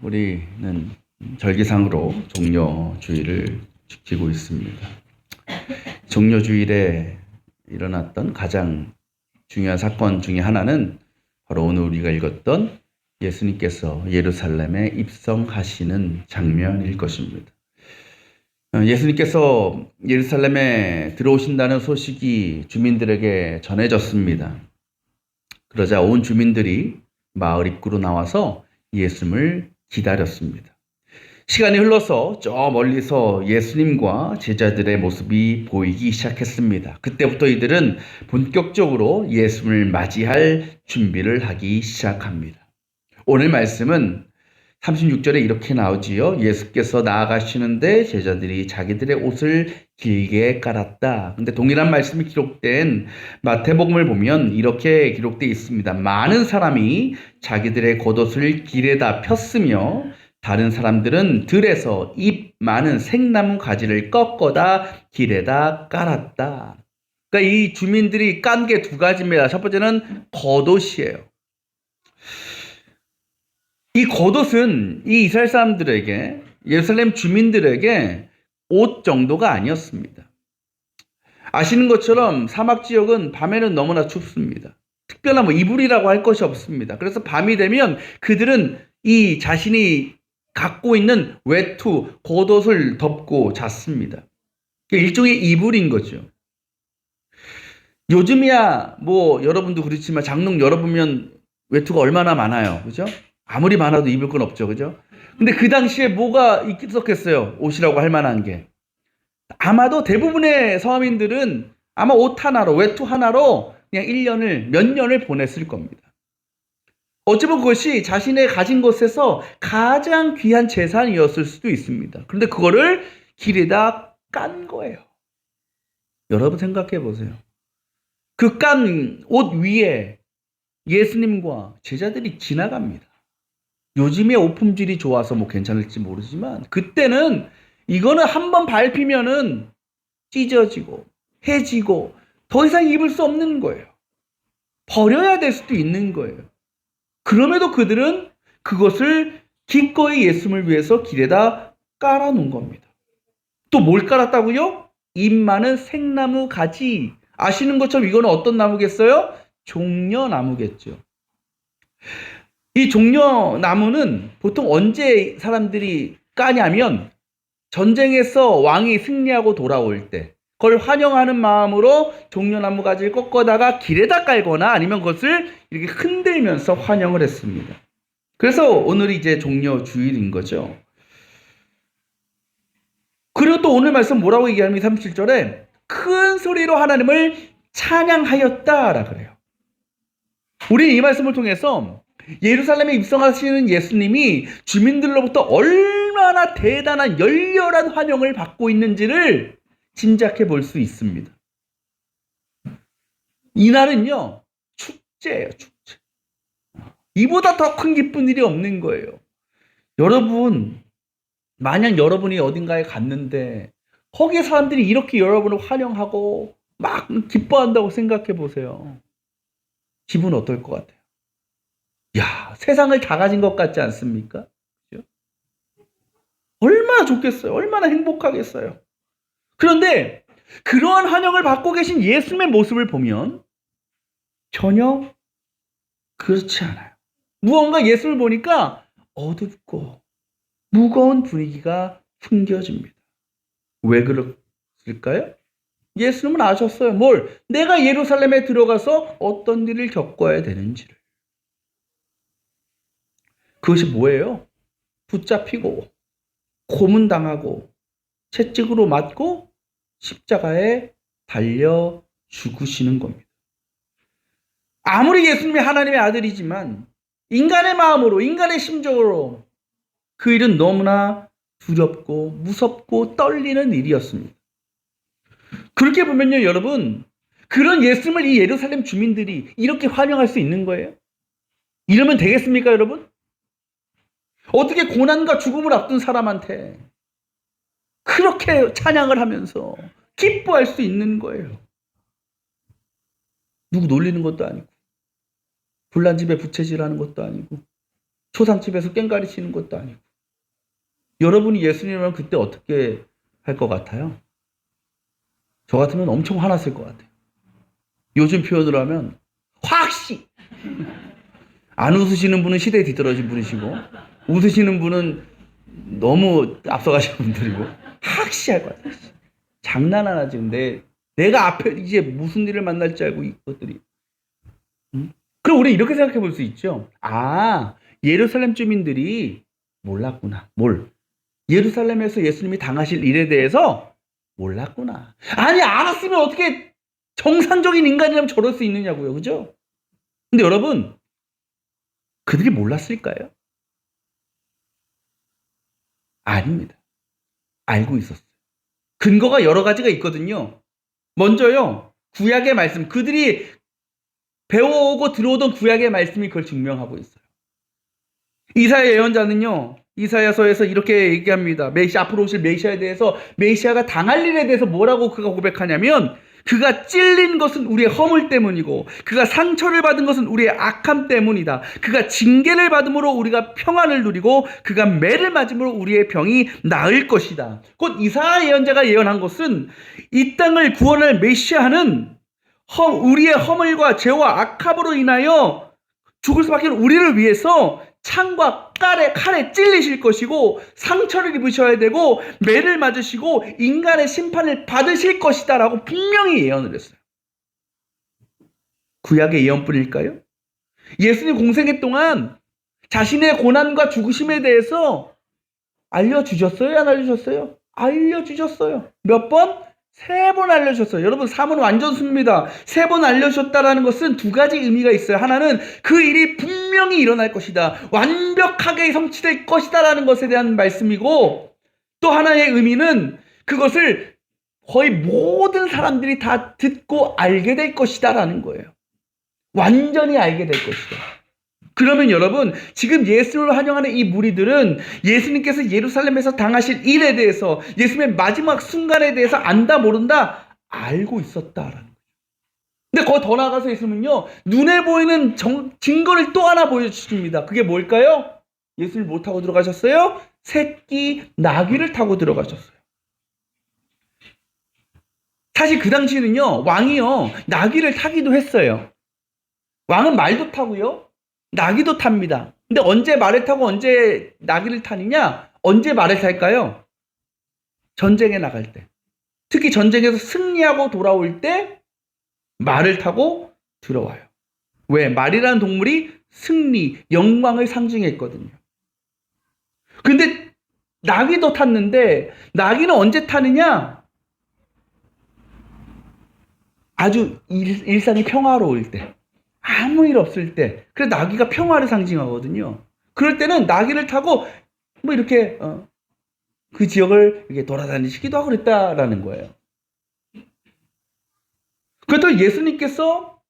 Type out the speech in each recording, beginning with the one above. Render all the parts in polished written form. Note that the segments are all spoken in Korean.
우리는 절기상으로 종려주일을 지키고 있습니다. 종려주일에 일어났던 가장 중요한 사건 중에 하나는 바로 오늘 우리가 읽었던 예수님께서 예루살렘에 입성하시는 장면일 것입니다. 예수님께서 예루살렘에 들어오신다는 소식이 주민들에게 전해졌습니다. 그러자 온 주민들이 마을 입구로 나와서 예수님을 기다렸습니다. 시간이 흘러서 저 멀리서 예수님과 제자들의 모습이 보이기 시작했습니다. 그때부터 이들은 본격적으로 예수님을 맞이할 준비를 하기 시작합니다. 오늘 말씀은 36절에 이렇게 나오지요. 예수께서 나아가시는데 제자들이 자기들의 옷을 길게 깔았다. 근데 동일한 말씀이 기록된 마태복음을 보면 이렇게 기록되어 있습니다. 많은 사람이 자기들의 겉옷을 길에다 폈으며 다른 사람들은 들에서 잎 많은 생나무 가지를 꺾어다 길에다 깔았다. 그러니까 이 주민들이 깐 게 두 가지입니다. 첫 번째는 겉옷이에요. 이 겉옷은 이 이스라엘 사람들에게, 예루살렘 주민들에게 옷 정도가 아니었습니다. 아시는 것처럼 사막 지역은 밤에는 너무나 춥습니다. 특별한 이불이라고 할 것이 없습니다. 그래서 밤이 되면 그들은 이 자신이 갖고 있는 외투, 겉옷을 덮고 잤습니다. 일종의 이불인 거죠. 요즘이야 여러분도 그렇지만 장롱 열어보면 외투가 얼마나 많아요. 그죠? 아무리 많아도 입을 건 없죠. 그죠? 근데 그 당시에 뭐가 있었겠어요? 옷이라고 할 만한 게. 아마도 대부분의 서민들은 아마 옷 하나로, 외투 하나로 그냥 몇 년을 보냈을 겁니다. 어쩌면 그것이 자신의 가진 것에서 가장 귀한 재산이었을 수도 있습니다. 그런데 그거를 길에다 깐 거예요. 여러분 생각해 보세요. 그 깐 옷 위에 예수님과 제자들이 지나갑니다. 요즘에 옷 품질이 좋아서 괜찮을지 모르지만 그때는 이거는 한번 밟히면은 찢어지고 해지고 더 이상 입을 수 없는 거예요. 버려야 될 수도 있는 거예요. 그럼에도 그들은 그것을 기꺼이 예수님을 위해서 길에다 깔아놓은 겁니다. 또 뭘 깔았다고요? 잎 많은 생나무 가지. 아시는 것처럼 이거는 어떤 나무겠어요? 종려나무겠죠. 이 종려나무는 보통 언제 사람들이 까냐면 전쟁에서 왕이 승리하고 돌아올 때 그걸 환영하는 마음으로 종려나무 가지를 꺾어다가 길에다 깔거나 아니면 그것을 이렇게 흔들면서 환영을 했습니다. 그래서 오늘이 이제 종려주일인 거죠. 그리고 또 오늘 말씀 뭐라고 얘기하냐면 37절에 큰 소리로 하나님을 찬양하였다라 그래요. 우리는 이 말씀을 통해서 예루살렘에 입성하시는 예수님이 주민들로부터 얼마나 대단한 열렬한 환영을 받고 있는지를 짐작해 볼 수 있습니다. 이날은요, 축제예요, 축제. 이보다 더 큰 기쁜 일이 없는 거예요. 여러분, 만약 여러분이 어딘가에 갔는데 거기에 사람들이 이렇게 여러분을 환영하고 막 기뻐한다고 생각해 보세요. 기분 어떨 것 같아요? 야, 세상을 다 가진 것 같지 않습니까? 그렇죠? 얼마나 좋겠어요? 얼마나 행복하겠어요? 그런데 그러한 환영을 받고 계신 예수님의 모습을 보면 전혀 그렇지 않아요. 무언가 예수를 보니까 어둡고 무거운 분위기가 풍겨집니다. 왜 그랬을까요? 예수님은 아셨어요. 뭘? 내가 예루살렘에 들어가서 어떤 일을 겪어야 되는지를. 그것이 뭐예요? 붙잡히고 고문당하고 채찍으로 맞고 십자가에 달려 죽으시는 겁니다. 아무리 예수님이 하나님의 아들이지만 인간의 마음으로, 인간의 심정으로 그 일은 너무나 두렵고 무섭고 떨리는 일이었습니다. 그렇게 보면요, 여러분, 그런 예수님을 이 예루살렘 주민들이 이렇게 환영할 수 있는 거예요? 이러면 되겠습니까, 여러분? 어떻게 고난과 죽음을 앞둔 사람한테 그렇게 찬양을 하면서 기뻐할 수 있는 거예요? 누구 놀리는 것도 아니고 불난 집에 부채질하는 것도 아니고 초상집에서 꽹과리 치는 것도 아니고. 여러분이 예수님이면 그때 어떻게 할 것 같아요? 저 같으면 엄청 화났을 것 같아요. 요즘 표현으로 하면 확시! 안 웃으시는 분은 시대에 뒤떨어진 분이시고 웃으시는 분은 너무 앞서가신 분들이고 확시 할 것 같아요. 장난하나 지금 내가 앞에 이제 무슨 일을 만날지 알고 이것들이. 그럼 우리 이렇게 생각해 볼 수 있죠. 아, 예루살렘 주민들이 몰랐구나. 예루살렘에서 예수님이 당하실 일에 대해서 몰랐구나. 아니, 알았으면 어떻게 정상적인 인간이라면 저럴 수 있느냐고요. 그죠? 근데 여러분, 그들이 몰랐을까요? 아닙니다. 알고 있었어요. 근거가 여러 가지가 있거든요. 먼저요, 구약의 말씀, 그들이 배워오고 들어오던 구약의 말씀이 그걸 증명하고 있어요. 이사야 예언자는요, 이사야서에서 이렇게 얘기합니다. 앞으로 오실 메시아에 대해서, 메시아가 당할 일에 대해서 뭐라고 그가 고백하냐면, 그가 찔린 것은 우리의 허물 때문이고 그가 상처를 받은 것은 우리의 악함 때문이다. 그가 징계를 받음으로 우리가 평안을 누리고 그가 매를 맞음으로 우리의 병이 나을 것이다. 곧 이사야 예언자가 예언한 것은 이 땅을 구원할 메시아는 우리의 허물과 죄와 악함으로 인하여 죽을 수밖에 없는 우리를 위해서 창과 칼에 찔리실 것이고 상처를 입으셔야 되고 매를 맞으시고 인간의 심판을 받으실 것이다 라고 분명히 예언을 했어요. 구약의 예언뿐일까요? 예수님 공생애 동안 자신의 고난과 죽으심에 대해서 알려주셨어요? 안 알려주셨어요? 알려주셨어요. 몇 번? 3번 알려주셨어요. 여러분, 삶은 완전 순입니다. 3번 알려주셨다는 것은 두 가지 의미가 있어요. 하나는 그 일이 분명히 일어날 것이다. 완벽하게 성취될 것이다 라는 것에 대한 말씀이고, 또 하나의 의미는 그것을 거의 모든 사람들이 다 듣고 알게 될 것이다 라는 거예요. 완전히 알게 될 것이다. 그러면 여러분, 지금 예수를 환영하는 이 무리들은 예수님께서 예루살렘에서 당하실 일에 대해서, 예수님의 마지막 순간에 대해서 안다 모른다 알고 있었다라는 거죠. 근데 거기 더 나아가서 예수님은요, 눈에 보이는 증거를 또 하나 보여주십니다. 그게 뭘까요? 예수님 뭐 타고 들어가셨어요? 새끼 나귀를 타고 들어가셨어요. 사실 그 당시에는요, 왕이요 나귀를 타기도 했어요. 왕은 말도 타고요, 나귀도 탑니다. 근데 언제 말을 타고 언제 나귀를 타느냐? 언제 말을 탈까요? 전쟁에 나갈 때. 특히 전쟁에서 승리하고 돌아올 때 말을 타고 들어와요. 왜? 말이라는 동물이 승리, 영광을 상징했거든요. 근데 나귀도 탔는데 나귀는 언제 타느냐? 아주 일상이 평화로울 때. 아무 일 없을 때. 그래서 나귀가 평화를 상징하거든요. 그럴 때는 나귀를 타고 뭐 이렇게 그 지역을 이렇게 돌아다니시기도 하고 그랬다라는 거예요. 그것도 예수님께서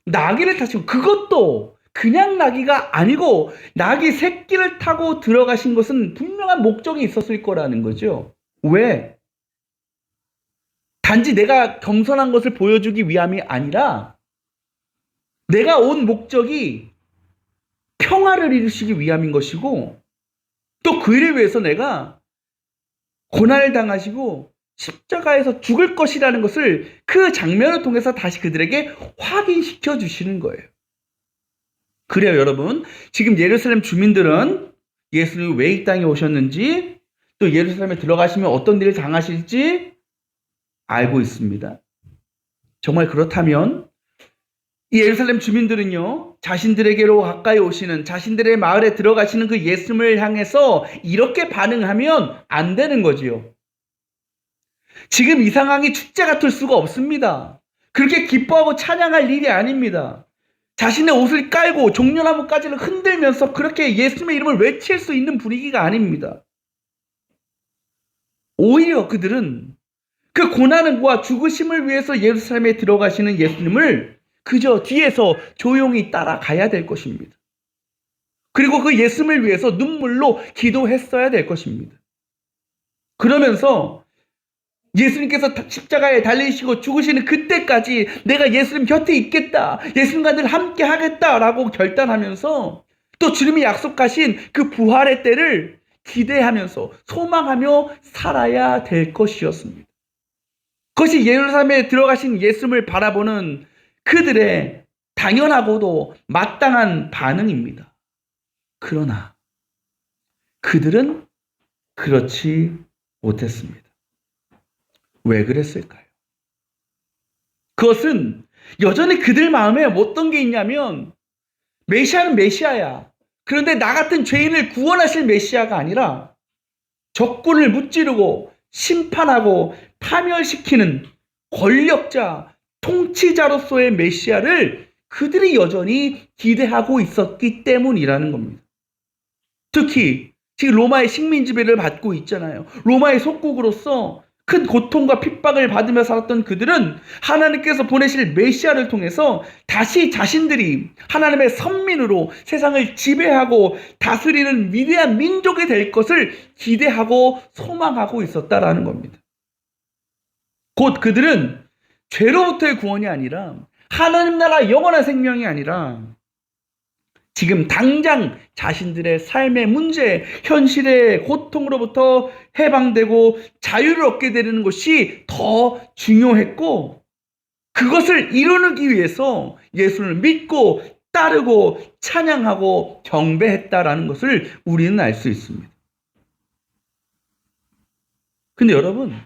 나귀를 타시고, 그것도 그냥 나귀가 아니고 나귀 새끼를 타고 들어가신 것은 분명한 목적이 있었을 거라는 거죠. 왜? 단지 내가 겸손한 것을 보여주기 위함이 아니라 내가 온 목적이 평화를 이루시기 위함인 것이고, 또 그 일을 위해서 내가 고난을 당하시고 십자가에서 죽을 것이라는 것을 그 장면을 통해서 다시 그들에게 확인시켜 주시는 거예요. 그래요, 여러분. 지금 예루살렘 주민들은 예수님이 왜 이 땅에 오셨는지, 또 예루살렘에 들어가시면 어떤 일을 당하실지 알고 있습니다. 정말 그렇다면 이 예루살렘 주민들은요, 자신들에게로 가까이 오시는, 자신들의 마을에 들어가시는 그 예수님을 향해서 이렇게 반응하면 안 되는 거지요. 지금 이 상황이 축제 같을 수가 없습니다. 그렇게 기뻐하고 찬양할 일이 아닙니다. 자신의 옷을 깔고 종려나무까지를 흔들면서 그렇게 예수님의 이름을 외칠 수 있는 분위기가 아닙니다. 오히려 그들은 그 고난과 죽으심을 위해서 예루살렘에 들어가시는 예수님을 그저 뒤에서 조용히 따라가야 될 것입니다. 그리고 그 예수님을 위해서 눈물로 기도했어야 될 것입니다. 그러면서 예수님께서 십자가에 달리시고 죽으시는 그때까지 내가 예수님 곁에 있겠다, 예수님과 늘 함께 하겠다라고 결단하면서 또 주님이 약속하신 그 부활의 때를 기대하면서 소망하며 살아야 될 것이었습니다. 그것이 예루살렘에 들어가신 예수님을 바라보는 그들의 당연하고도 마땅한 반응입니다. 그러나 그들은 그렇지 못했습니다. 왜 그랬을까요? 그것은 여전히 그들 마음에 어떤 게 있냐면 메시아는 메시아야. 그런데 나 같은 죄인을 구원하실 메시아가 아니라 적군을 무찌르고 심판하고 파멸시키는 권력자, 통치자로서의 메시아를 그들이 여전히 기대하고 있었기 때문이라는 겁니다. 특히 지금 로마의 식민 지배를 받고 있잖아요. 로마의 속국으로서 큰 고통과 핍박을 받으며 살았던 그들은 하나님께서 보내실 메시아를 통해서 다시 자신들이 하나님의 선민으로 세상을 지배하고 다스리는 위대한 민족이 될 것을 기대하고 소망하고 있었다라는 겁니다. 곧 그들은 죄로부터의 구원이 아니라 하나님 나라 영원한 생명이 아니라 지금 당장 자신들의 삶의 문제, 현실의 고통으로부터 해방되고 자유를 얻게 되는 것이 더 중요했고, 그것을 이루기 위해서 예수를 믿고 따르고 찬양하고 경배했다라는 것을 우리는 알 수 있습니다. 근데 여러분,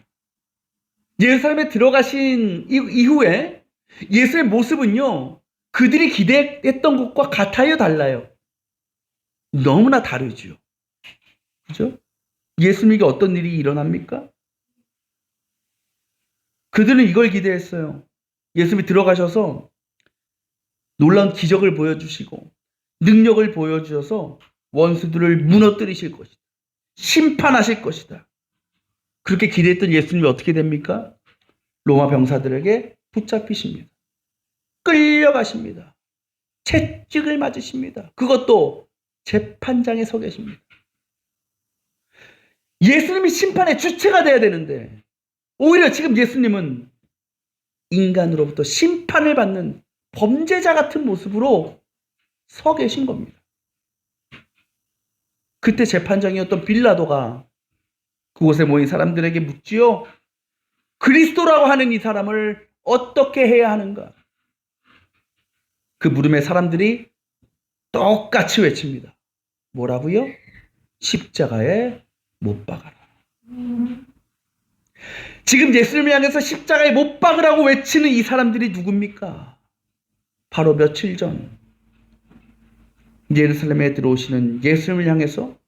예루살렘에 들어가신 이후에 예수의 모습은요, 그들이 기대했던 것과 같아요, 달라요? 너무나 다르죠. 그죠? 예수님에게 어떤 일이 일어납니까? 그들은 이걸 기대했어요. 예수님이 들어가셔서 놀라운 기적을 보여주시고 능력을 보여주셔서 원수들을 무너뜨리실 것이다. 심판하실 것이다. 그렇게 기대했던 예수님이 어떻게 됩니까? 로마 병사들에게 붙잡히십니다. 끌려가십니다. 채찍을 맞으십니다. 그것도 재판장에 서 계십니다. 예수님이 심판의 주체가 돼야 되는데 오히려 지금 예수님은 인간으로부터 심판을 받는 범죄자 같은 모습으로 서 계신 겁니다. 그때 재판장이었던 빌라도가 그곳에 모인 사람들에게 묻지요. 그리스도라고 하는 이 사람을 어떻게 해야 하는가? 그 물음에 사람들이 똑같이 외칩니다. 뭐라고요? 십자가에 못 박아라. 지금 예수님을 향해서 십자가에 못 박으라고 외치는 이 사람들이 누굽니까? 바로 며칠 전 예루살렘에 들어오시는 예수님을 향해서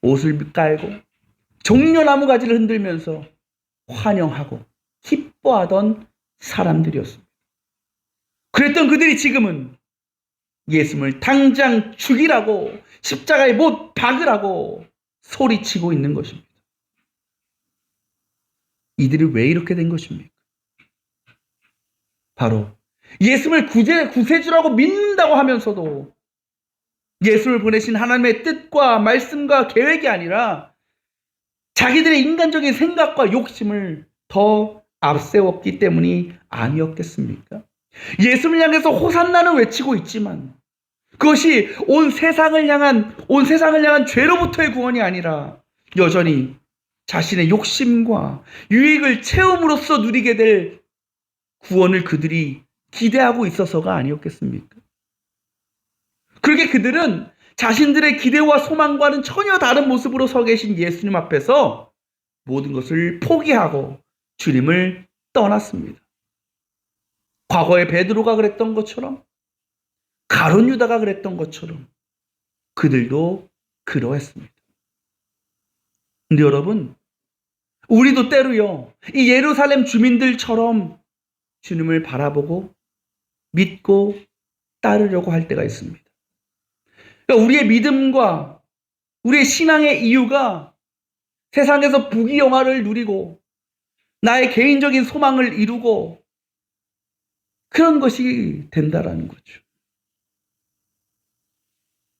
옷을 깔고 종려나무 가지를 흔들면서 환영하고 기뻐하던 사람들이었습니다. 그랬던 그들이 지금은 예수님을 당장 죽이라고 십자가에 못 박으라고 소리치고 있는 것입니다. 이들이 왜 이렇게 된 것입니까? 바로 예수님을 구세주라고 믿는다고 하면서도 예수님을 보내신 하나님의 뜻과 말씀과 계획이 아니라 자기들의 인간적인 생각과 욕심을 더 앞세웠기 때문이 아니었겠습니까? 예수님을 향해서 호산나는 외치고 있지만 그것이 온 세상을 향한 죄로부터의 구원이 아니라 여전히 자신의 욕심과 유익을 채움으로써 누리게 될 구원을 그들이 기대하고 있어서가 아니었겠습니까? 그렇게 그들은 자신들의 기대와 소망과는 전혀 다른 모습으로 서 계신 예수님 앞에서 모든 것을 포기하고 주님을 떠났습니다. 과거에 베드로가 그랬던 것처럼 가룟 유다가 그랬던 것처럼 그들도 그러했습니다. 근데 여러분, 우리도 때로요, 이 예루살렘 주민들처럼 주님을 바라보고 믿고 따르려고 할 때가 있습니다. 그러니까 우리의 믿음과 우리의 신앙의 이유가 세상에서 부귀영화를 누리고 나의 개인적인 소망을 이루고 그런 것이 된다라는 거죠.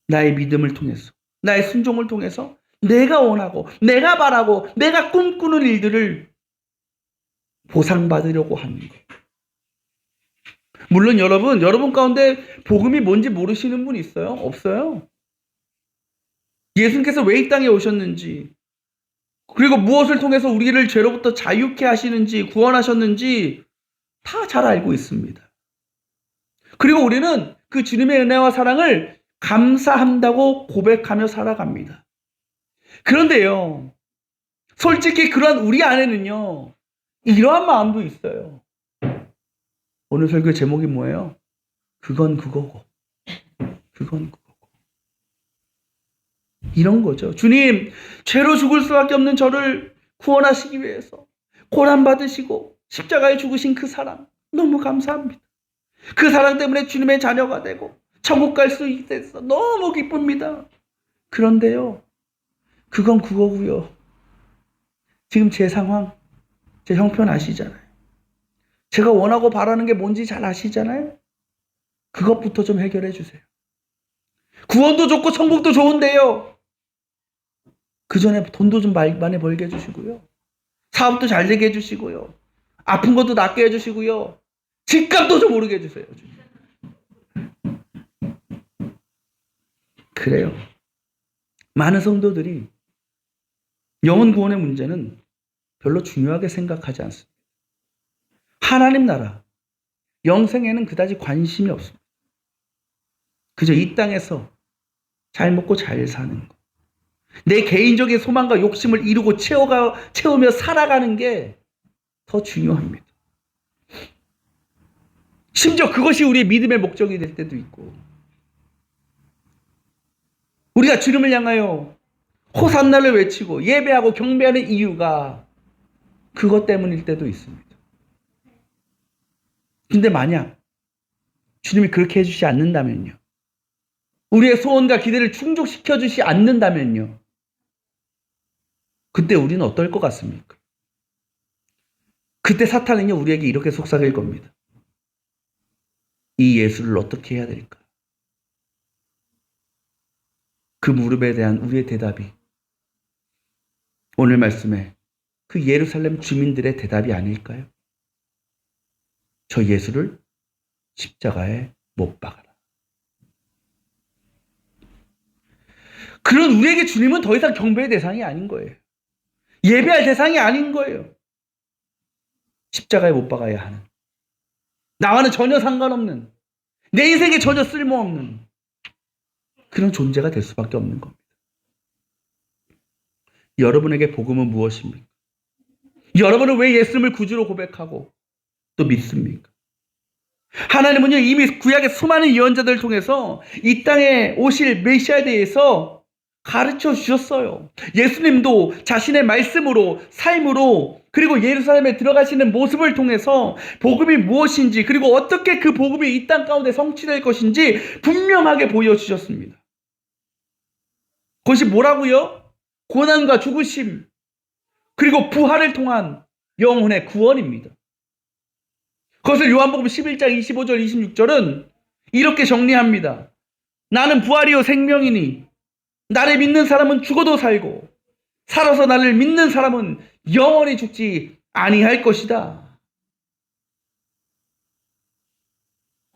나의 믿음을 통해서, 나의 순종을 통해서 내가 원하고 내가 바라고 내가 꿈꾸는 일들을 보상받으려고 하는 것. 물론 여러분 가운데 복음이 뭔지 모르시는 분 있어요? 없어요? 예수님께서 왜 이 땅에 오셨는지, 그리고 무엇을 통해서 우리를 죄로부터 자유케 하시는지, 구원하셨는지 다 잘 알고 있습니다. 그리고 우리는 그 주님의 은혜와 사랑을 감사한다고 고백하며 살아갑니다. 그런데요, 솔직히 그런 우리 안에는요, 이러한 마음도 있어요. 오늘 설교의 제목이 뭐예요? 그건 그거고. 그건 그거고. 이런 거죠. 주님, 죄로 죽을 수밖에 없는 저를 구원하시기 위해서 고난받으시고 십자가에 죽으신 그 사랑 너무 감사합니다. 그 사랑 때문에 주님의 자녀가 되고 천국 갈 수 있어서 너무 기쁩니다. 그런데요, 그건 그거고요. 지금 제 상황, 제 형편 아시잖아요. 제가 원하고 바라는 게 뭔지 잘 아시잖아요. 그것부터 좀 해결해 주세요. 구원도 좋고 천국도 좋은데요, 그 전에 돈도 좀 많이 벌게 해주시고요. 사업도 잘 되게 해주시고요. 아픈 것도 낫게 해주시고요. 집값도 좀 오르게 해주세요. 그래요. 많은 성도들이 영혼 구원의 문제는 별로 중요하게 생각하지 않습니다. 하나님 나라, 영생에는 그다지 관심이 없습니다. 그저 이 땅에서 잘 먹고 잘 사는 것, 내 개인적인 소망과 욕심을 이루고 채우며 살아가는 게 더 중요합니다. 심지어 그것이 우리의 믿음의 목적이 될 때도 있고, 우리가 주님을 향하여 호산나를 외치고 예배하고 경배하는 이유가 그것 때문일 때도 있습니다. 근데 만약 주님이 그렇게 해주지 않는다면요, 우리의 소원과 기대를 충족시켜 주지 않는다면요, 그때 우리는 어떨 것 같습니까? 그때 사탄은요, 우리에게 이렇게 속삭일 겁니다. 이 예수를 어떻게 해야 될까? 그 무릎에 대한 우리의 대답이 오늘 말씀에 그 예루살렘 주민들의 대답이 아닐까요? 저 예수를 십자가에 못 박아라. 그런 우리에게 주님은 더 이상 경배의 대상이 아닌 거예요. 예배할 대상이 아닌 거예요. 십자가에 못 박아야 하는, 나와는 전혀 상관없는, 내 인생에 전혀 쓸모없는 그런 존재가 될 수밖에 없는 겁니다. 여러분에게 복음은 무엇입니까? 여러분은 왜 예수님을 구주로 고백하고 또 믿습니까? 하나님은요, 이미 구약의 수많은 예언자들을 통해서 이 땅에 오실 메시아에 대해서 가르쳐 주셨어요. 예수님도 자신의 말씀으로, 삶으로, 그리고 예루살렘에 들어가시는 모습을 통해서 복음이 무엇인지, 그리고 어떻게 그 복음이 이 땅 가운데 성취될 것인지 분명하게 보여주셨습니다. 그것이 뭐라고요? 고난과 죽으심, 그리고 부활을 통한 영혼의 구원입니다. 그것을 요한복음 11장 25절 26절은 이렇게 정리합니다. 나는 부활이요 생명이니 나를 믿는 사람은 죽어도 살고 살아서 나를 믿는 사람은 영원히 죽지 아니할 것이다.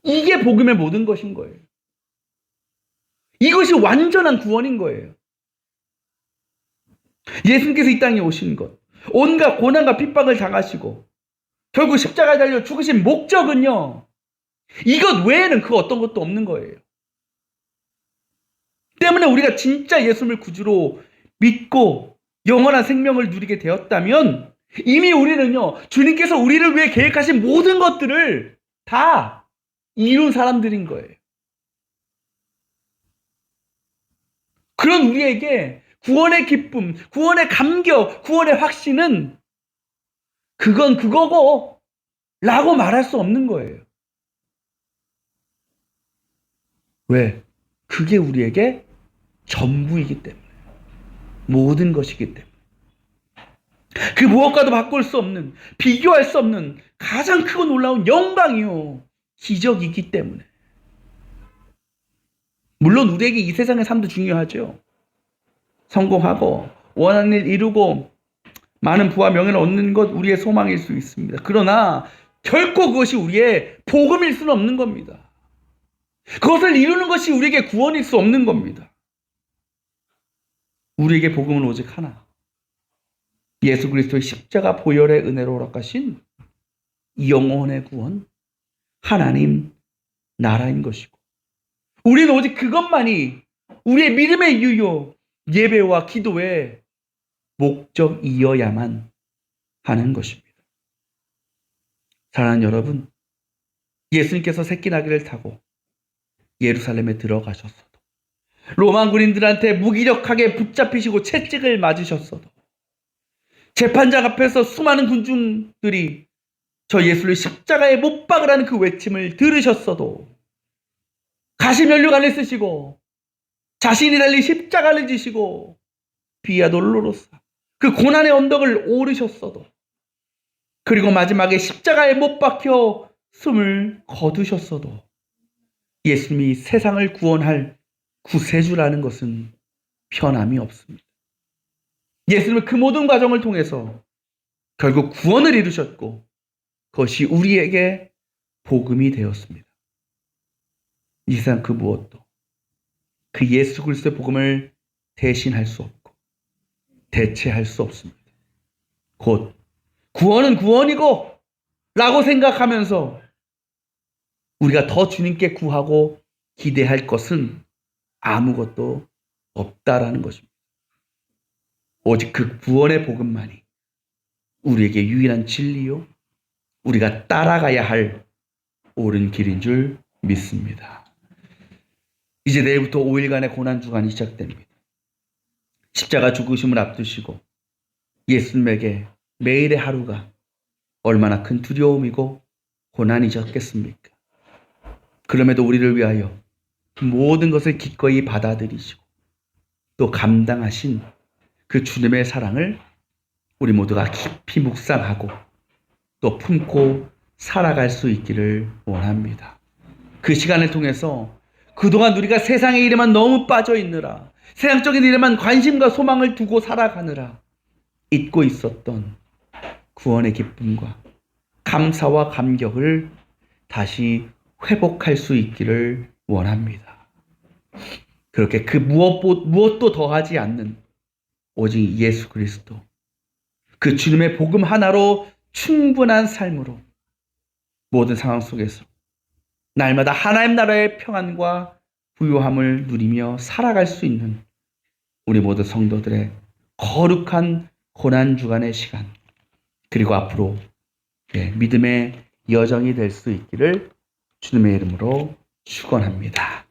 이게 복음의 모든 것인 거예요. 이것이 완전한 구원인 거예요. 예수님께서 이 땅에 오신 것, 온갖 고난과 핍박을 당하시고 결국 십자가에 달려 죽으신 목적은요, 이것 외에는 그 어떤 것도 없는 거예요. 때문에 우리가 진짜 예수님을 구주로 믿고 영원한 생명을 누리게 되었다면 이미 우리는요, 주님께서 우리를 위해 계획하신 모든 것들을 다 이룬 사람들인 거예요. 그런 우리에게 구원의 기쁨, 구원의 감격, 구원의 확신은 그건 그거고 라고 말할 수 없는 거예요. 왜? 그게 우리에게 전부이기 때문에, 모든 것이기 때문에, 그 무엇과도 바꿀 수 없는, 비교할 수 없는 가장 크고 놀라운 영광이요, 기적이기 때문에. 물론 우리에게 이 세상의 삶도 중요하죠. 성공하고 원하는 일 이루고 많은 부와 명예를 얻는 것 우리의 소망일 수 있습니다. 그러나 결코 그것이 우리의 복음일 수는 없는 겁니다. 그것을 이루는 것이 우리에게 구원일 수 없는 겁니다. 우리에게 복음은 오직 하나. 예수 그리스도의 십자가 보혈의 은혜로 허락하신 영혼의 구원, 하나님 나라인 것이고, 우리는 오직 그것만이 우리의 믿음의 유효, 예배와 기도의 목적이어야만 하는 것입니다. 사랑하는 여러분, 예수님께서 새끼나귀를 타고 예루살렘에 들어가셨어도, 로마 군인들한테 무기력하게 붙잡히시고 채찍을 맞으셨어도, 재판장 앞에서 수많은 군중들이 저 예수를 십자가에 못 박으라는 그 외침을 들으셨어도, 가시면류관을 쓰시고 자신이 달린 십자가를 지시고 비아 돌로로사 그 고난의 언덕을 오르셨어도, 그리고 마지막에 십자가에 못 박혀 숨을 거두셨어도 예수님이 세상을 구원할 구세주라는 것은 변함이 없습니다. 예수님은 그 모든 과정을 통해서 결국 구원을 이루셨고, 그것이 우리에게 복음이 되었습니다. 이 세상 그 무엇도 그 예수 그리스도의 복음을 대신할 수 없고 대체할 수 없습니다. 곧 구원은 구원이고 라고 생각하면서 우리가 더 주님께 구하고 기대할 것은 아무것도 없다라는 것입니다. 오직 그 구원의 복음만이 우리에게 유일한 진리요, 우리가 따라가야 할 옳은 길인 줄 믿습니다. 이제 내일부터 5일간의 고난주간이 시작됩니다. 십자가 죽으심을 앞두시고 예수님에게 매일의 하루가 얼마나 큰 두려움이고 고난이셨겠습니까? 그럼에도 우리를 위하여 모든 것을 기꺼이 받아들이시고 또 감당하신 그 주님의 사랑을 우리 모두가 깊이 묵상하고 또 품고 살아갈 수 있기를 원합니다. 그 시간을 통해서 그동안 우리가 세상의 일에만 너무 빠져 있느라, 세상적인 일에만 관심과 소망을 두고 살아가느라 잊고 있었던 구원의 기쁨과 감사와 감격을 다시 회복할 수 있기를 원합니다. 그렇게 그 무엇도 더하지 않는 오직 예수 그리스도, 그 주님의 복음 하나로 충분한 삶으로 모든 상황 속에서 날마다 하나님 나라의 평안과 부요함을 누리며 살아갈 수 있는 우리 모두 성도들의 거룩한 고난주간의 시간, 그리고 앞으로 믿음의 여정이 될 수 있기를 주님의 이름으로 축원합니다.